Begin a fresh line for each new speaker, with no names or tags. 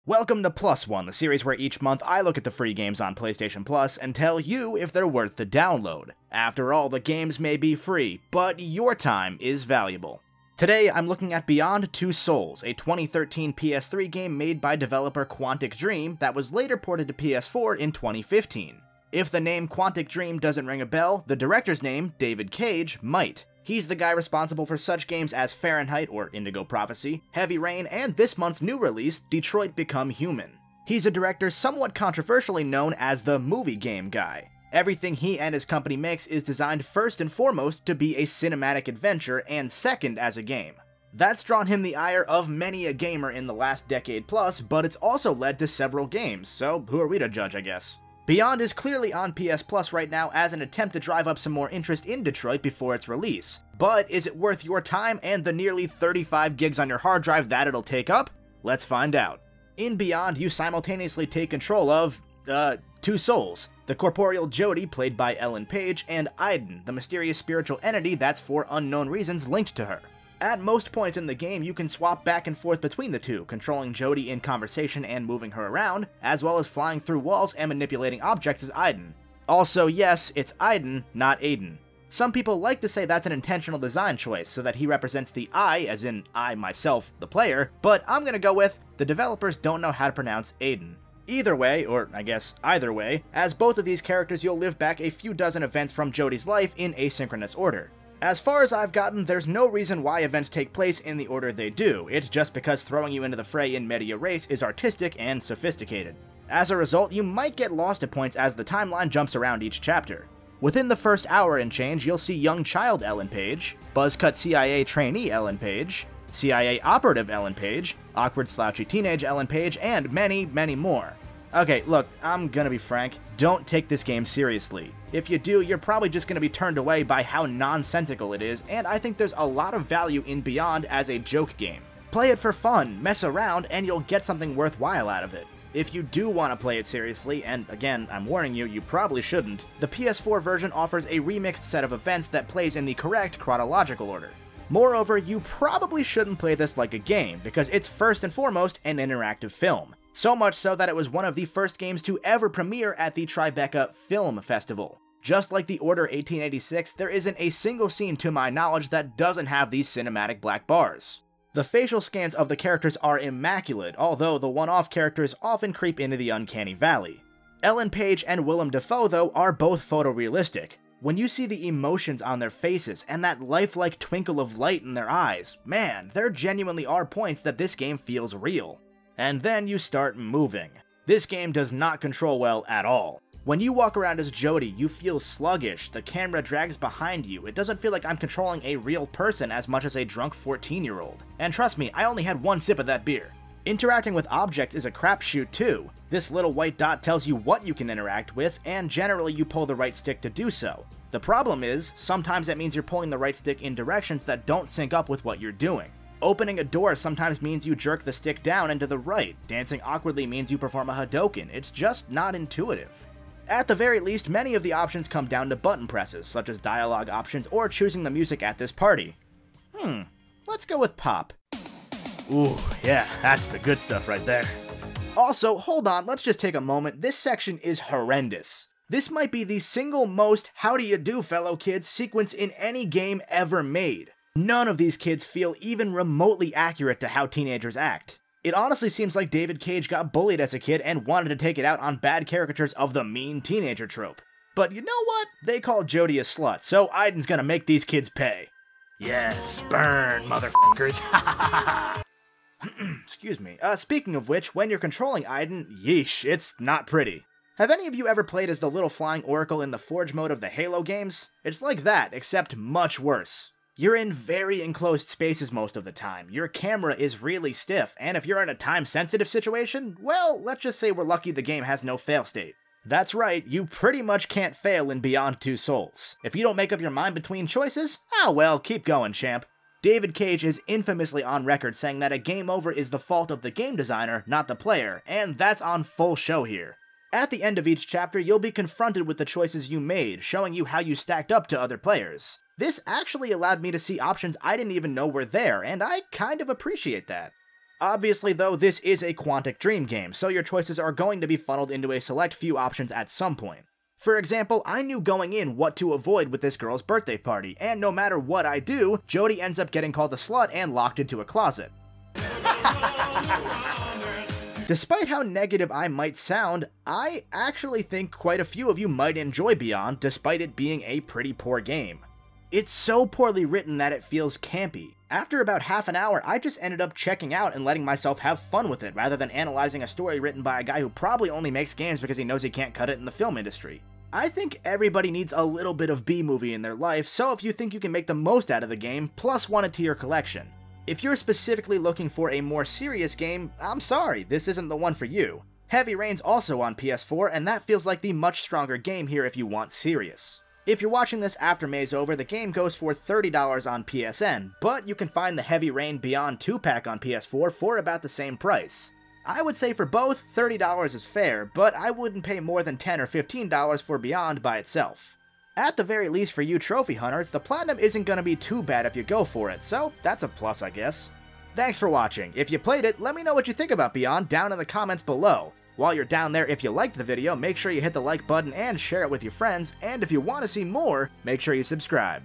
Welcome to PLUSone, the series where each month I look at the free games on PlayStation Plus and tell you if they're worth the download. After all, the games may be free, but your time is valuable. Today, I'm looking at Beyond Two Souls, a 2013 PS3 game made by developer Quantic Dream that was later ported to PS4 in 2015. If the name Quantic Dream doesn't ring a bell, the director's name, David Cage, might. He's the guy responsible for such games as Fahrenheit or Indigo Prophecy, Heavy Rain, and this month's new release, Detroit Become Human. He's a director somewhat controversially known as the movie game guy. Everything he and his company makes is designed first and foremost to be a cinematic adventure and second as a game. That's drawn him the ire of many a gamer in the last decade plus, but it's also led to several games, so who are we to judge, I guess? Beyond is clearly on PS Plus right now as an attempt to drive up some more interest in Detroit before its release. But is it worth your time and the nearly 35 gigs on your hard drive that it'll take up? Let's find out. In Beyond, you simultaneously take control of, two souls. The corporeal Jody, played by Ellen Page, and Aiden, the mysterious spiritual entity that's for unknown reasons linked to her. At most points in the game, you can swap back and forth between the two, controlling Jody in conversation and moving her around, as well as flying through walls and manipulating objects as Aiden. Also, yes, it's Aiden, not Aiden. Some people like to say that's an intentional design choice, so that he represents the I, as in I, myself, the player, but I'm gonna go with, the developers don't know how to pronounce Aiden. Either way, or I guess either way, as both of these characters you'll live back a few dozen events from Jody's life in asynchronous order. As far as I've gotten, there's no reason why events take place in the order they do, it's just because throwing you into the fray in media res is artistic and sophisticated. As a result, you might get lost at points as the timeline jumps around each chapter. Within the first hour and change, you'll see young child Ellen Page, buzzcut CIA trainee Ellen Page, CIA operative Ellen Page, awkward slouchy teenage Ellen Page, and many, many more. Okay, look, I'm gonna be frank, don't take this game seriously. If you do, you're probably just gonna be turned away by how nonsensical it is, and I think there's a lot of value in Beyond as a joke game. Play it for fun, mess around, and you'll get something worthwhile out of it. If you do want to play it seriously, and again, I'm warning you, you probably shouldn't, the PS4 version offers a remixed set of events that plays in the correct chronological order. Moreover, you probably shouldn't play this like a game, because it's first and foremost an interactive film. So much so that it was one of the first games to ever premiere at the Tribeca Film Festival. Just like The Order 1886, there isn't a single scene to my knowledge that doesn't have these cinematic black bars. The facial scans of the characters are immaculate, although the one-off characters often creep into the uncanny valley. Ellen Page and Willem Dafoe, though, are both photorealistic. When you see the emotions on their faces and that lifelike twinkle of light in their eyes, man, there genuinely are points that this game feels real. And then you start moving. This game does not control well at all. When you walk around as Jody, you feel sluggish, the camera drags behind you, it doesn't feel like I'm controlling a real person as much as a drunk 14-year-old. And trust me, I only had one sip of that beer. Interacting with objects is a crapshoot too. This little white dot tells you what you can interact with, and generally you pull the right stick to do so. The problem is, sometimes that means you're pulling the right stick in directions that don't sync up with what you're doing. Opening a door sometimes means you jerk the stick down and to the right. Dancing awkwardly means you perform a Hadoken. It's just not intuitive. At the very least, many of the options come down to button presses, such as dialogue options or choosing the music at this party. Let's go with pop. Ooh, yeah, that's the good stuff right there. Also, hold on, let's just take a moment. This section is horrendous. This might be the single most "how do you do, fellow kids" sequence in any game ever made. None of these kids feel even remotely accurate to how teenagers act. It honestly seems like David Cage got bullied as a kid and wanted to take it out on bad caricatures of the mean teenager trope. But you know what? They call Jody a slut, so Aiden's gonna make these kids pay. Yes, burn, motherfuckers. Excuse me. Speaking of which, when you're controlling Aiden, yeesh, it's not pretty. Have any of you ever played as the little flying oracle in the Forge mode of the Halo games? It's like that, except much worse. You're in very enclosed spaces most of the time, your camera is really stiff, and if you're in a time-sensitive situation, well, let's just say we're lucky the game has no fail state. That's right, you pretty much can't fail in Beyond Two Souls. If you don't make up your mind between choices, oh well, keep going, champ. David Cage is infamously on record saying that a game over is the fault of the game designer, not the player, and that's on full show here. At the end of each chapter, you'll be confronted with the choices you made, showing you how you stacked up to other players. This actually allowed me to see options I didn't even know were there, and I kind of appreciate that. Obviously though, this is a Quantic Dream game, so your choices are going to be funneled into a select few options at some point. For example, I knew going in what to avoid with this girl's birthday party, and no matter what I do, Jodie ends up getting called a slut and locked into a closet. Despite how negative I might sound, I actually think quite a few of you might enjoy Beyond despite it being a pretty poor game. It's so poorly written that it feels campy. After about half an hour, I just ended up checking out and letting myself have fun with it rather than analyzing a story written by a guy who probably only makes games because he knows he can't cut it in the film industry. I think everybody needs a little bit of B-movie in their life, so if you think you can make the most out of the game, +1 it to your collection. If you're specifically looking for a more serious game, I'm sorry, this isn't the one for you. Heavy Rain's also on PS4, and that feels like the much stronger game here if you want serious. If you're watching this after May's over, the game goes for $30 on PSN, but you can find the Heavy Rain Beyond 2-pack on PS4 for about the same price. I would say for both, $30 is fair, but I wouldn't pay more than $10 or $15 for Beyond by itself. At the very least for you trophy hunters, the platinum isn't gonna be too bad if you go for it, so that's a plus I guess. Thanks for watching. If you played it, let me know what you think about Beyond down in the comments below. While you're down there, if you liked the video, make sure you hit the like button and share it with your friends, and if you want to see more, make sure you subscribe.